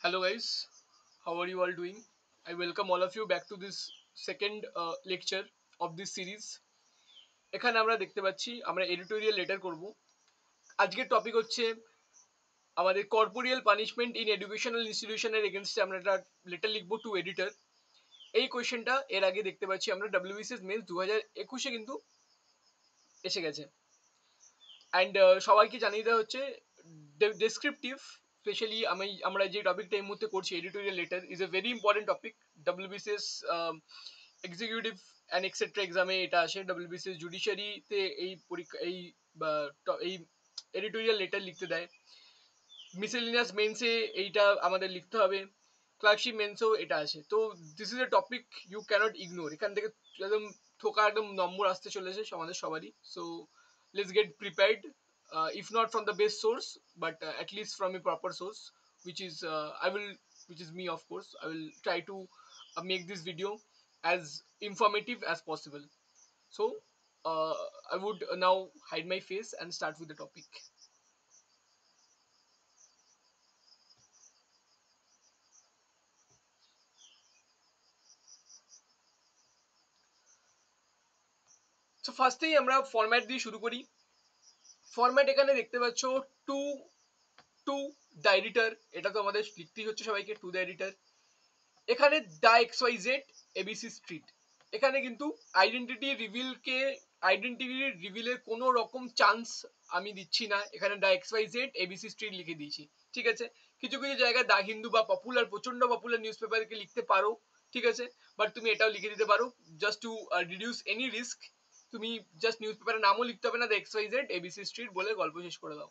Hello guys, how are you all doing? I welcome all of you back to this second lecture of this series. এখানে আমরা দেখতে পাচ্ছি আমরা editorial letter করব। আজকের topic হচ্ছে আমাদের কর্পোরিয়াল পানিশমেন্ট ইন এডুকেশনাল ইনস্টিটিউশনের এগেনস্টে আমরা একটা লেটার লিখবো টু এডিটর। এই কোয়েশ্চেনটা এর আগে দেখতে পাচ্ছি আমরা ডাব্লিউবিসিএস মেন্স 2021-এ কিন্তু এসে গেছে। অ্যান্ড সবাইকে জানিয়ে দেওয়া হচ্ছে ডেসক্রিপটিভ, স্পেশালি আমরা যে টপিকটা এই মুহূর্তে করছি editorial letter is a very important topic. WBCS executive and etcetera এক্সামে এটা আসে, ডাব্লিউবিসিএস জুডিশিয়ারিতে এই পরীক্ষা এই এডিটোরিয়াল লেটার লিখতে দেয়। মিসেলিনিয়াস মেন্সে এইটা আমাদের লিখতে হবে, ক্লার্কশিপ মেন্সেও এটা আসে। তো this is a topic you can't ignore. এখান থেকে একদম ঠোকা একদম নম্বর আসতে চলেছে আমাদের সবারই। So let's get prepared, if not from the best source but at least from a proper source, which is which is me. Of course I will try to make this video as informative as possible. So uh, I would now hide my face and start with the topic. So ফার্স্টেই আমরা format দিয়ে শুরু করি। Format এখানে দেখতে পাচ্ছ two two the editor, এটা তো আমাদের লিখতেই হচ্ছে সবাইকে, টু দ্য এডিটর। এখানে the X Y Z ABC street, এখানে কিন্তু আইডেন্টিটি রিভিলের কোনো রকম চান্স আমি দিচ্ছি না। এখানে the X Y Z ABC street লিখে দিয়েছি, ঠিক আছে। কিছু কিছু জায়গায় দ্য হিন্দু বা পপুলার, প্রচন্ড পপুলার নিউজ পেপারকে লিখতে পারো, ঠিক আছে, বাট তুমি এটাও লিখে দিতে পারো just to reduce any risk. তুমি জাস্ট নিউজ পেপারের নামও লিখতে হবে না, the X Y Z ABC street বলে গল্প শেষ করে দাও।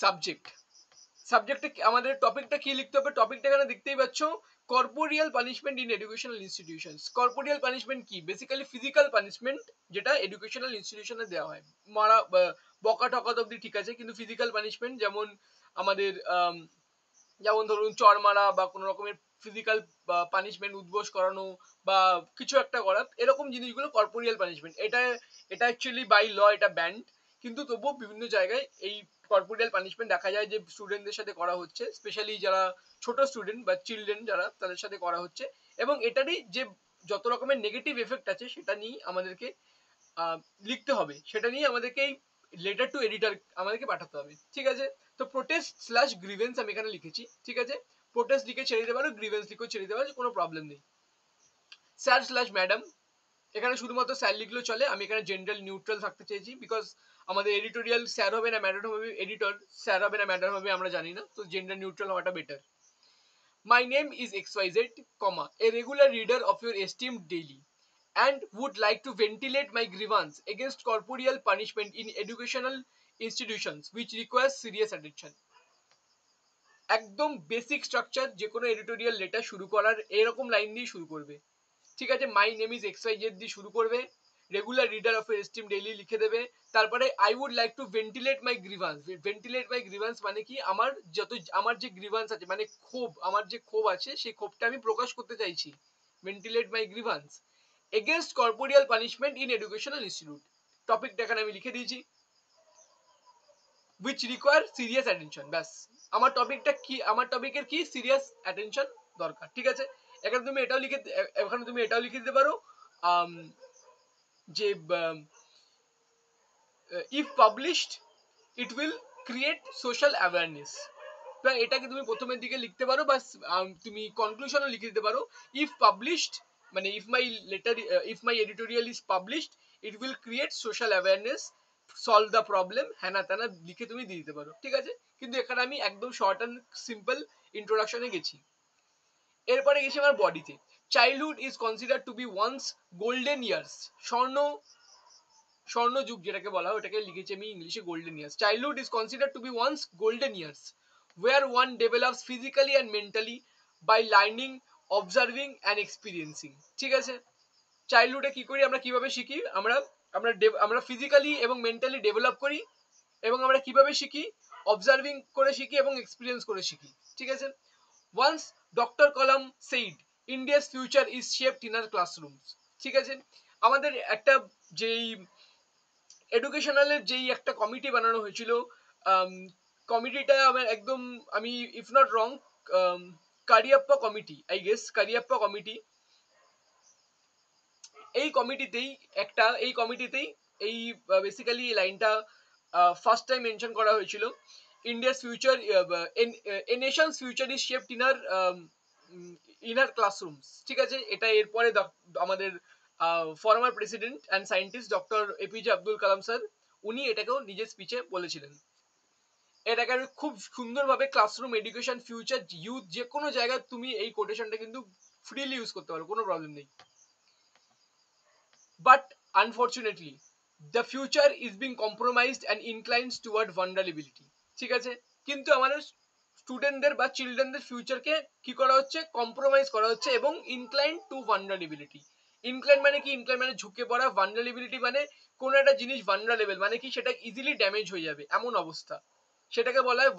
সাবজেক্ট, সাবজেক্টে আমাদের টপিকটা কি লিখতে হবে? টপিকটা এখানে দেখতেই পাচ্ছ, corporeal punishment in educational institutions. Corporeal punishment কি? বেসিক্যালি ফিজিক্যাল পানিশমেন্ট, যেটা এডুকেশনাল ইনস্টিটিউশনে দেওয়া হয়। মারা বকা টকা তো অব্দি ঠিক আছে, কিন্তু ফিজিক্যাল পানিশমেন্ট যেমন আমাদের যেমন ধরুন চর মারা বা কোনো রকমের ফিজিক্যাল পানিশমেন্ট, উদ্বোস করানো বা কিছু একটা করা, এরকম জিনিসগুলো কর্পোরিয়াল পানিশমেন্ট। এটা অ্যাকচুয়ালি বাই ল এটা ব্যান্ড, কিন্তু তবুও বিভিন্ন জায়গায় এই কর্পোরিয়াল পানিশমেন্ট দেখা যায় যে স্টুডেন্টদের সাথে করা হচ্ছে, স্পেশালি যারা ছোট স্টুডেন্ট বা চিলড্রেন যারা, তাদের সাথে করা হচ্ছে। এবং এটারই যে যত রকমের নেগেটিভ এফেক্ট আছে সেটা নিয়ে আমাদেরকে লিখতে হবে, সেটা নিয়ে আমাদেরকে এই লেটার টু এডিটর আমাদেরকে পাঠাতে হবে, ঠিক আছে। তো প্রোটেস্ট স্ল্যাশ গ্রিভেন্স আমি এখানে লিখেছি, ঠিক আছে। প্রোটেস্ট লিখে ছেড়ে দিতে পারো, গ্রিভেন্স লিখেও ছেড়ে দিতে পারো, কোনো প্রবলেম নেই। স্যার স্ল্যাশ ম্যাডাম, এখানে শুধুমাত্র স্যার লিখলেও চলে। আমি এখানে জেন্ডার নিউট্রাল থাকতে চেয়েছি, বিকজ আমাদের এডিটোরিয়াল স্যার হবে না ম্যাডাম হবে, এডিটর স্যার হবে না ম্যাডাম হবে আমরা জানি না, তো জেন্ডার নিউট্রাল হওয়াটা better. My name is XYZ, comma, a regular reader of your esteemed daily, and would like to ventilate my grievance against corporeal punishment in educational institutions which requires serious attention. একদম basic structure যে কোনো editorial letter শুরু করার এরকম line দিয়ে শুরু করবে, ঠিক আছে। My name is X Y Z দিয়ে শুরু করবে, রেগুলার রিডার অফ এর এস্টিম ডেইলি লিখে দেবে, তারপরে I would like to ventilate my grievance. Ventilate my grievance মানে কি? আমার যে গ্রিভান্স আছে, মানে ক্ষোভ, আমার যে ক্ষোভ আছে সেই ক্ষোভটা আমি প্রকাশ করতে চাইছি। Ventilate my grievance against corporeal punishment in educational institute. টপিকটা এখানে আমি লিখে দিয়েছি, which require serious attention। ব্যাস, আমার টপিকটা কি, আমার টপিকের কি সিরিয়াস অ্যাটেনশন দরকার, ঠিক আছে। এখানে তুমি এটাও লিখে দিতে পারো যে if published it will create social awareness। এটাকে তুমি প্রথমের দিকে লিখতে পারো, বা তুমি কনক্লুশনও লিখে দিতে পারো। if published মানে if my editorial is published it will create social awareness, solve the problem, হ্যানা ত্যানা লিখে তুমি দিয়ে দিতে পারো, ঠিক আছে। কিন্তু এখানে আমি একদম শর্ট অ্যান্ড সিম্পল ইন্ট্রোডাকশনে গেছি। এরপরে গেছি আমার বডিতে। Childhood is consider to be once golden years, স্বর্ণযুগ যেটাকে বলা হয়, ওটাকে লিখেছি আমি ইংলিশে golden years. Childhood is consider to be once golden years where one develops physically and mentally by learning, observing and experiencing, ঠিক আছে। চাইল্ডহুডে কি করি আমরা, কিভাবে শিখি আমরা, আমরা ফিজিক্যালি এবং মেন্টালি ডেভেলপ করি, এবং আমরা কিভাবে শিখি? অবজার্ভিং করে শিখি এবং এক্সপিরিয়েন্স করে শিখি, ঠিক আছে। Once doctor Kalam said India's future is shaped in our classrooms, ঠিক আছে। আমাদের একটা যেই এডুকেশনালের যেই একটা কমিটি বানানো হয়েছিল, কমিটিটা আমার একদম, আমি if not wrong Cariappa committee, I guess Cariappa committee, এই কমিটিতেই এই বেসিক্যালি এই লাইনটা ফার্স্ট টাইম মেনশন করা হয়েছিল। India's future, A Nations future is shaped inner classrooms. ঠিক আছে, এটা এরপরে আমাদের former president and scientist doctor APJ Abdul Kalam sir, উনি এটাকেও নিজের স্পিচে বলেছিলেন। এটাকে খুব সুন্দরভাবে ক্লাসরুম, এডুকেশন, ফিউচার, ইউথ, যে কোনো জায়গায় তুমি এই কোটেশনটা কিন্তু ফ্রিলি ইউজ করতে পারো, কোনো প্রবলেম নেই। But unfortunately the future is being compromised and inclines toward vulnerability. ঠিক আছে, কিন্তু আমাদের স্টুডেন্টদের বা চিলড্রেনদের ফিউচারকে কি করা হচ্ছে, কম্প্রোমাইজ করা হচ্ছে এবং ইনক্লাইন টু ভালনারেবিলিটি। ইনক্লাইন মানে কি? ইনক্লাইন মানে ঝুঁকে পড়া, ভালনারেবিলিটি মানে কোনো একটা জিনিস ভালনারেবল মানে কি, সেটা ইজিলি ড্যামেজ হয়ে যাবে এমন অবস্থা, সেটাকে বলা হয়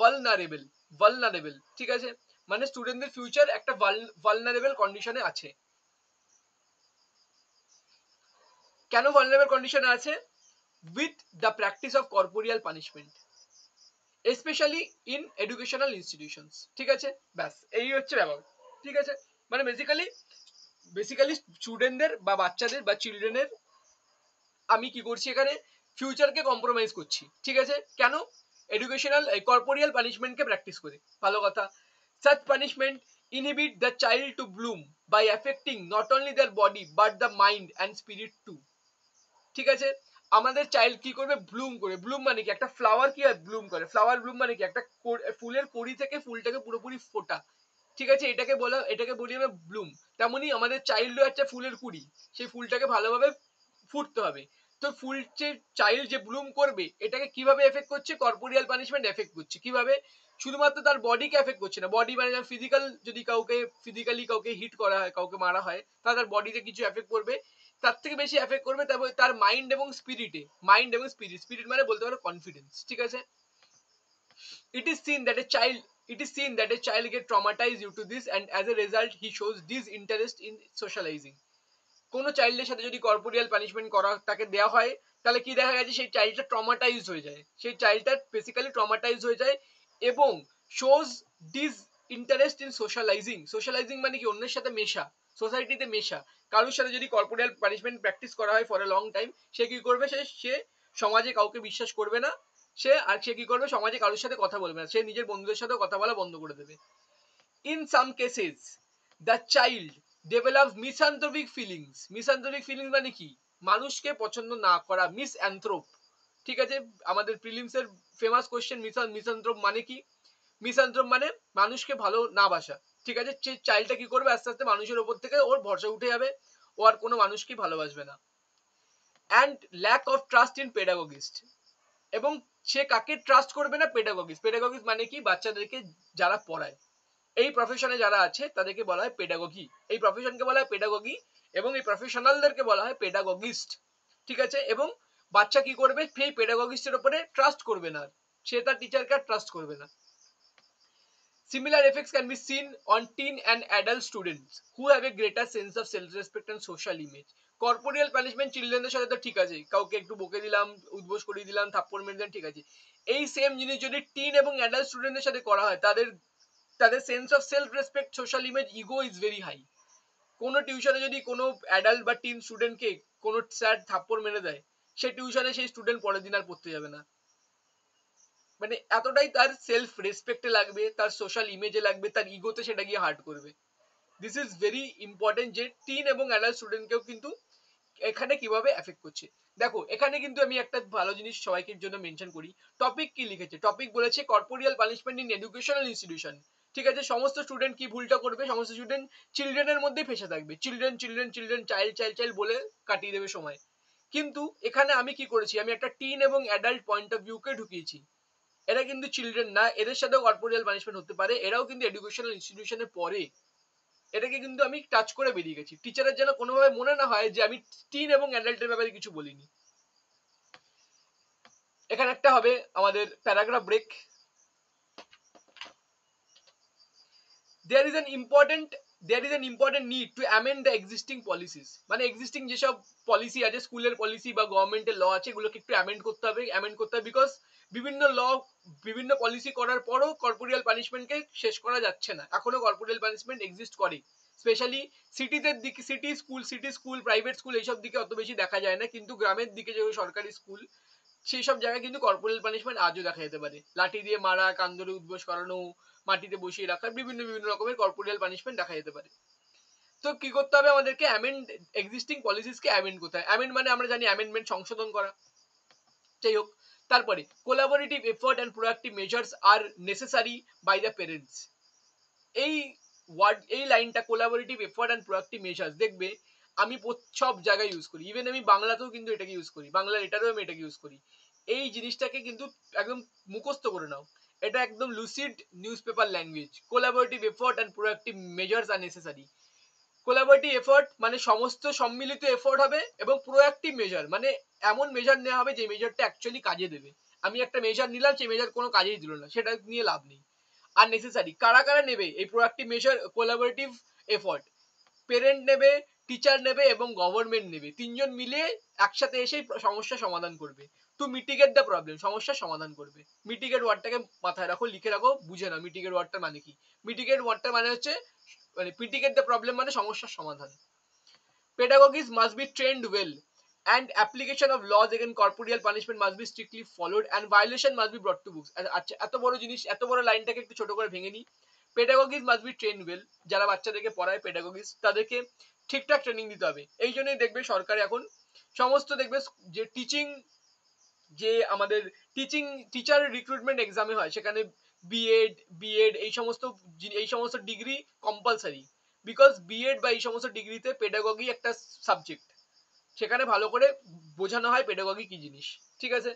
ভালনারেবল। ভালনারেবল, ঠিক আছে, মানে স্টুডেন্টদের ফিউচার একটা ভালনারেবল কন্ডিশনে আছে। কেন ভালনারেবল কন্ডিশনে আছে? With the practice of corporeal punishment, specially in educational institutions. ঠিক আছে, ব্যাস এই হচ্ছে ব্যাপার। ঠিক আছে, মানে বেসিক্যালি স্টুডেন্টদের বা বাচ্চাদের বা চিলড্রেনের আমি কি করছি এখানে, ফিউচারকে কম্প্রোমাইজ করছি। ঠিক আছে, কেন? এডুকেশনাল কর্পোরিয়াল পানিশমেন্টকে প্র্যাকটিস করে। ভালো কথা। such punishment inhibit the child to bloom by affecting not only their body but the mind and spirit too। ঠিক আছে, আমাদের চাইল্ড কি করবে, ব্লুম করে। ব্লুম মানে কি? একটা ফ্লাওয়ার কি হয়, ব্লুম করে। ফ্লাওয়ার ব্লুম মানে কি? একটা ফুলের কড়ি থেকে ফুলটাকে পুরোপুরি ফোটা। ঠিক আছে, এটাকে বলি আমরা ব্লুম। তেমনি আমাদের চাইল্ডও একটা ফুলের কুড়ি, সেই ফুলটাকে ভালোভাবে ফুটতে হবে। তো ফুল যে চাইল্ড যে ব্লুম করবে, এটাকে কিভাবে এফেক্ট করছে? কর্পোরিয়াল পানিশমেন্ট এফেক্ট করছে। কিভাবে? শুধুমাত্র তার বডিকে এফেক্ট করছে না, বডি মানে ফিজিক্যাল, যদি ফিজিক্যালি কাউকে হিট করা হয়, কাউকে মারা হয়, তার বডিতে কিছু এফেক্ট করবে। তার থেকে বেশি এফেক্ট করবে তার মাইন্ড এবং স্পিরিটে। স্পিরিট মানে বলতে পারো কনফিডেন্স। ঠিক আছে, it is seen that a child get traumatized due to this, and as a result he shows disinterest in socializing। কোনো চাইল্ডের সাথে যদি কর্পোরিয়াল পানিশমেন্ট করা তাকে দেওয়া হয়, তাহলে কি দেখা গেছে, সেই চাইল্ডটা ট্রমাটাইজড হয়ে যায়, সেই চাইল্ডটা বেসিক্যালি ট্রমাটাইজড হয়ে যায় এবং shows disinterest in socialising. Socialising মানে কি? অন্যের সাথে মেশা, সোসাইটিতে মেশা। কারোর সাথে যদি কর্পোরিয়াল পানিশমেন্ট প্র্যাকটিস করা হয় ফর এ লং টাইম, সে কি করবে, সে সমাজে কাউকে বিশ্বাস করবে না। সে কি করবে, সমাজে কারোর সাথে কথা বলবে না, সে নিজের বন্ধুদের সাথে কথা বলা বন্ধ করে দেবে। In some cases the child develops misanthropic feelings. Misanthropic feelings মানে কি? মানুষকে পছন্দ না করা, মিসঅ্যানথ্রোপ। ঠিক আছে, আমাদের প্রিলিমস এর ফেমাস কোশ্চেন, মিসঅ্যানথ্রোপ মানে কি? মিসঅ্যানথ্রোপ মানে মানুষকে ভালো না বাসা। ঠিক আছে, সেই চাইল্ডটা কি করবে, আস্তে আস্তে মানুষের উপর থেকে ওর ভরসা উঠে যাবে, ও আর কোনো মানুষকে ভালোবাসবে না। And lack of trust in pedagogist, এবং সে কাকে ট্রাস্ট করবে না? পেডাগোগিস্ট। পেডাগোগিস্ট মানে কি? বাচ্চাদেরকে যারা পড়ায়, এই প্রফেশনে যারা আছে তাদেরকে বলা হয় পেডাগোগি। এই প্রফেশনকে বলা হয় পেডাগোগি এবং এই প্রফেশনালদেরকে বলা হয় পেডাগোগিস্ট। ঠিক আছে, এবং বাচ্চা কি করবে, সেই পেডাগোগিস্টের উপরে ট্রাস্ট করবে না, সে তার টিচারকে ট্রাস্ট করবে না। Similar effects can be seen on teen and adult students who have a greater sense of self-respect and social image. Corporeal punishment চিলড্রেনদের সাথে তো ঠিক আছে, কাউকে একটু বকে দিলাম, উদ্বোস করিয়ে দিলাম, থাপ্পড় মেরে দিলাম, ঠিক আছে। এই সেম জিনিস যদি টিন এবং অ্যাডাল্ট স্টুডেন্টদের সাথে করা হয়, তাদের sense of self respect, social image, ego is very high. কোনো টিউশনে যদি কোনো অ্যাডাল্ট বা টিন স্টুডেন্টকে কোনো স্যার থাপ্পড় মেরে দেয়, সেই টিউশনে সেই স্টুডেন্ট পরের দিন আর পড়তে যাবে না। মানে এতটাই তার সেলফ রেসপেক্টে লাগবে, তার সোশ্যাল ইমেজে লাগবে, তার ইগোতে সেটা গিয়ে হার্ট করবে। দিস ইজ ভেরি ইম্পর্টেন্ট যে টিন এবং অ্যাডাল্ট স্টুডেন্টকেও কিন্তু এখানে কিভাবে এফেক্ট করছে। দেখো এখানে কিন্তু আমি একটা ভালো জিনিস সবাইকে জন্য মেনশন করি। টপিক কি লিখেছে? টপিক বলেছে corporeal punishment in educational institution. ঠিক আছে, সমস্ত স্টুডেন্ট কি ভুলটা করবে? সমস্ত স্টুডেন্ট চিলড্রেনের মধ্যেই ফেসে থাকবে, children children children, child child child বলে কাটিয়ে দেবে সময়। কিন্তু এখানে আমি কি করেছি, আমি একটা টিন এবং অ্যাডাল্ট পয়েন্ট অফ ভিউকে ঢুকিয়েছি। এরা কিন্তু চিলড্রেন না, এদের সাথেও কর্পোরিয়াল পানিশমেন্ট হতে পারে, এরাও কিন্তু এডুকেশনাল ইনস্টিটিউশনে পড়ে। এটাকে কিন্তু আমি টাচ করে বেরিয়ে গেছি, টিচারের যেন কোনোভাবে মনে না হয় যে আমি টিন এবং অ্যাডাল্টের ব্যাপারে কিছু বলিনি। এখানে একটা হবে আমাদের paragraph break. There is an important there is an important need to amend the existing policies, মানে এক্সিস্টিং যেসব পলিসি আছে, স্কুলের পলিসি বা গভর্নমেন্টের ল আছে, এগুলোকে একটু অ্যামেন্ড করতে হবে বিকজ বিভিন্ন ল, বিভিন্ন পলিসি করার পরও কর্পোরিয়াল পানিশমেন্টকে শেষ করা যাচ্ছে না, এখনো কর্পোরিয়াল পানিশমেন্ট এক্সিস্ট করে, স্পেশালি সিটিদের দিকে, সিটি স্কুল প্রাইভেট স্কুল এইসব দিকে অত বেশি দেখা যায় না, কিন্তু গ্রামের দিকে যেগুলো সরকারি স্কুল সেই সব জায়গায় কিন্তু কর্পোরাল পানিশমেন্ট আজও দেখা যেতে পারে, লাঠি দিয়ে মারা, কান ধরে উদ্বোস করানো, মাটিতে বসিয়ে রাখা, বিভিন্ন বিভিন্ন রকমের কর্পোরিয়াল পানিশমেন্ট দেখা যেতে পারে। তো কি করতে হবে আমাদেরকে, অ্যামেন্ড এক্সিস্টিং পলিসিসকে অ্যামেন্ড করতে হয়। অ্যামেন্ড মানে আমরা জানি অ্যামেন্ডমেন্ট, সংশোধন করা, যাই হোক। তারপরে collaborative effort and proactive measures are necessary by the parents. এই ওয়ার্ড, এই লাইনটা collaborative effort and proactive measures, দেখবে আমি সব জায়গায় ইউজ করি, ইভেন আমি বাংলাতেও কিন্তু এটাকে ইউজ করি, বাংলা লেটারেও আমি এটাকে ইউজ করি। এই জিনিসটাকে কিন্তু একদম মুখস্থ করে নাও, এটা একদম lucid news paper language. Collaborative effort and proactive measures are necessary. Collaborative effort মানে সমস্ত সম্মিলিত এফোর্ট হবে, এবং প্রোঅ্যাক্টিভ মেজার মানে এমন মেজার নেওয়া হবে যে মেজারটা অ্যাকচুয়ালি কাজে দেবে। আমি একটা মেজার নিলাম, সেই মেজার কোনো কাজেই দিল না, সেটা নিয়ে লাভ নেই। আর নেসেসারি, কারা কারা নেবে এই proactive measure collaborative effort? Parent নেবে, টিচার নেবে এবং গভর্নমেন্ট নেবে, তিনজন মিলে একসাথে এসে সমস্যার সমাধান করবে। টু মিটিগেট দ্য প্রবলেম, সমস্যার সমাধান করবে। মিটিগেট ওয়ার্ডটাকে মাথায় রাখো, লিখে রাখো, বুঝে নাও মিটিগেট ওয়ার্ডটার মানে কি। মিটিগেট ওয়ার্ডটার মানে হচ্ছে, মানে মিটিগেট দ্য প্রবলেম মানে সমস্যার সমাধান। Pedagogies must be trained well and application of laws against corporeal punishment must be strictly followed and violation must be brought to books। আচ্ছা, এত বড় জিনিস, এত বড় লাইনটাকে একটু ছোট করে ভেঙে নিই। পেডাগোগিস মাস্ট বি ট্রেন ওয়েল, যারা বাচ্চাদেরকে পড়ায় পেডাগোগিস, তাদেরকে ঠিকঠাক ট্রেনিং দিতে হবে। এই জন্যই দেখবে সরকার এখন সমস্ত দেখবে যে টিচিং, যে আমাদের টিচার রিক্রুটমেন্ট এক্সামে হয়, সেখানে বিএড এই সমস্ত ডিগ্রি কম্পালসারি, বিকজ বিএড বা এই সমস্ত ডিগ্রিতে পেডাগগি একটা সাবজেক্ট, সেখানে ভালো করে বোঝানো হয় পেডাগগি কি জিনিস, ঠিক আছে।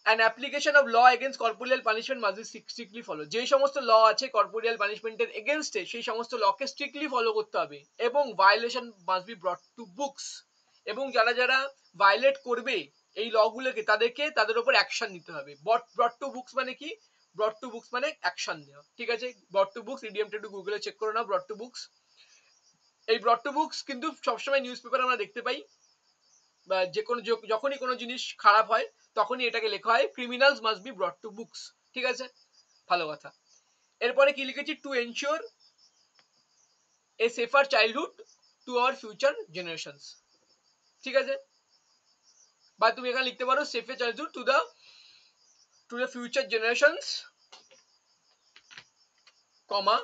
an application of law against corporeal punishment must be strictly follow, যেই সমস্ত ল আছে কর্পোরিয়াল পানিশমেন্টের এগেইনস্টে সেই সমস্ত লকে স্ট্রিক্টলি ফলো করতে হবে, এবং violation must be brought to books, এবং যারা যারা ভায়োলেট করবে এই লগুলোকে তাদেরকে তাদের উপর অ্যাকশন নিতে হবে। ব্রট টু বুকস মানে কি? ব্রট টু বুকস মানে অ্যাকশন নেওয়া, ঠিক আছে। ব্রট টু বুকস ইডিয়ামটা একটু গুগলে চেক করে নাও, ব্রট টু বুকস। এই ব্রট টু বুকস কিন্তু সবসময় নিউজ পেপারে আমরা দেখতে পাই, বা যে কোনো যখনই কোনো জিনিস খারাপ হয় তখনই এটাকে লেখা হয় criminals must be brought to books, ঠিক আছে, ভালো কথা। এরপরে কি লিখেছি? To ensure a safer childhood to our future generations, ঠিক আছে। বা তুমি এখানে লিখতে পারো safer childhood to the future generations, comma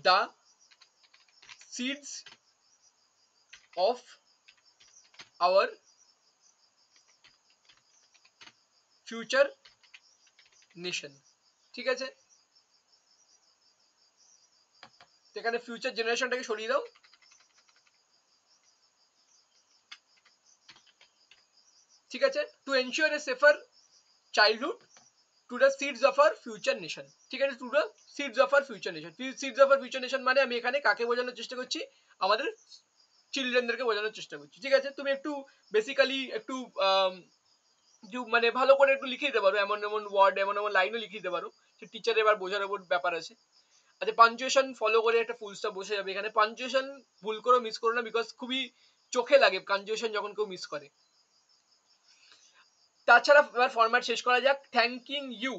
the seeds of our future nation, ঠিক আছে। এখানে ফিউচার জেনারেশনটাকে সরিয়ে দাও, ঠিক আছে। To ensure a safer childhood to the seeds of our future nation, ঠিক আছে। Two the seeds of our future nation, seeds of our future nation মানে আমি এখানে কাকে বোঝানোর চেষ্টা করছি? আমাদের চিলড্রেনদেরকে বোঝানোর চেষ্টা করছি, ঠিক আছে। তুমি একটু বেসিক্যালি একটু মানে ভালো করে একটু লিখে দিতে পারো, এমন এমন ওয়ার্ড, এমন এমন লাইনও লিখে দিতে পারো, যে টিচার এবার বোঝার উপর ব্যাপার আছে। আচ্ছা, পাঞ্চুয়েশন ফলো করে একটা ফুল স্টপ বসে যাবে এখানে। পাঞ্চুয়েশন ভুল করে মিস করো না, বিকজ খুবই চোখে লাগে পাঞ্চুয়েশন যখন কেউ মিস করে। তাছাড়া এবার ফরম্যাট শেষ করা যাক। থ্যাঙ্কিং ইউ,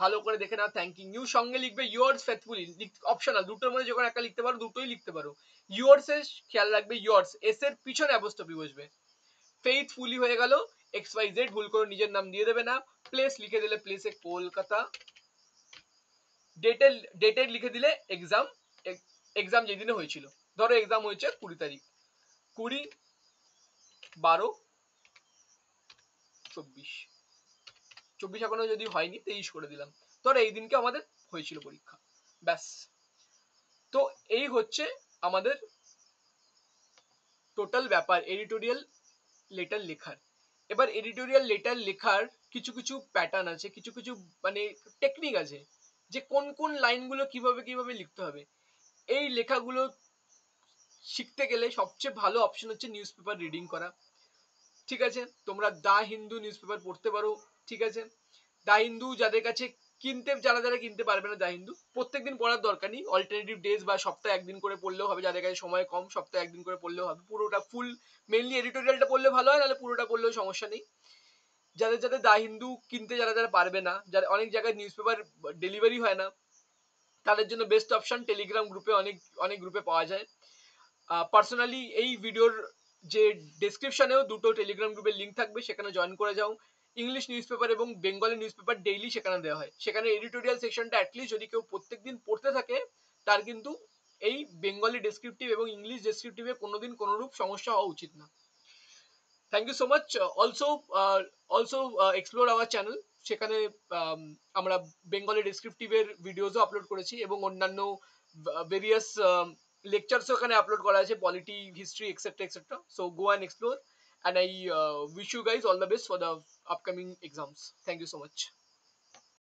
ভালো করে দেখে নাও, থ্যাঙ্কিং ইউ সঙ্গে লিখবে ইয়োর্স ফেথফুলি, অপশনাল, দুটোর মধ্যে যখন একটা লিখতে পারো দুটোই লিখতে পারো। ইয়োর্স এর খেয়াল রাখবে, ইয়োর্স এস এর পিছনে অ্যাপোস্ট্রফি বসবে। ফেইথফুলি হয়ে গেল, এক্স ওয়াই জেড ভুল করে নিজের নাম দিয়ে দেবে না। প্লেস লিখে দিলে প্লেসে কলকাতা, ডেটের লিখে দিলে এক্সাম, এক্সাম যেদিনে হয়েছিল, ধরো এক্সাম হয়েছে 20 তারিখ, 20/12/24 এখনো যদি হয়নি 23 করে দিলাম, ধরো এই দিনকে আমাদের হয়েছিল পরীক্ষা, ব্যাস। তো এই হচ্ছে আমাদের টোটাল ব্যাপার এডিটোরিয়াল লেটার লেখার। এবার এডিটোরিয়াল লেটার লেখার কিছু কিছু প্যাটার্ন আছে, কিছু কিছু মানে টেকনিক আছে, যে কোন কোন লাইনগুলো কিভাবে কিভাবে লিখতে হবে। এই লেখাগুলো শিখতে গেলে সবচেয়ে ভালো অপশন হচ্ছে নিউজ পেপার রিডিং করা, ঠিক আছে। তোমরা দা হিন্দু নিউজ পেপার পড়তে পারো, ঠিক আছে। দা হিন্দু যাদের কাছে যারা যারা কিনতে পারবে না দা হিন্দু, প্রত্যেকদিন পড়ার দরকার নেই, অল্টারনেটিভ ডেজ বা সপ্তাহে একদিন করে পড়লেও হবে, যাদের কাছে সময় কম সপ্তাহে একদিন করে পড়লেও হবে, পুরোটা ফুল মেইনলি এডিটোরিয়ালটা পড়লে ভালো হয়, নাহলে পুরোটা পড়লেও সমস্যা নেই। যাদের যাদের দা হিন্দু কিনতে যারা যারা পারবে না, যারা অনেক জায়গায় নিউজ পেপার ডেলিভারি হয় না, তাদের জন্য বেস্ট অপশন টেলিগ্রাম গ্রুপে, অনেক অনেক গ্রুপে পাওয়া যায়। পার্সোনালি এই ভিডিওর যে ডেসক্রিপশনেও দুটো টেলিগ্রাম গ্রুপের লিঙ্ক থাকবে, সেখানে জয়েন করে যাও। ইংলিশ নিউজ পেপার এবং বেঙ্গলি নিউজ পেপার ডেইলি সেখানে দেওয়া হয়, সেখানে এডিটোরিয়াল সেকশনটা অ্যাটলিস্ট যদি কেউ প্রত্যেকদিন পড়তে থাকে, তার কিন্তু এই বেঙ্গলি ডেসক্রিপটিভ এবং ইংলিশ ডেসক্রিপটিভে কোনোদিন কোনোরূপ সমস্যা হওয়া উচিত না। Thank you so much. Also explore our channel, সেখানে আমরা বেঙ্গলি ডেসক্রিপটিভের ভিডিওসও আপলোড করেছি এবং অন্যান্য ভেরিয়াস লেকচারসও এখানে আপলোড করা আছে, polity, history, etcetera etcetera. So go and explore, and I wish you guys all the best for the upcoming exams. Thank you so much.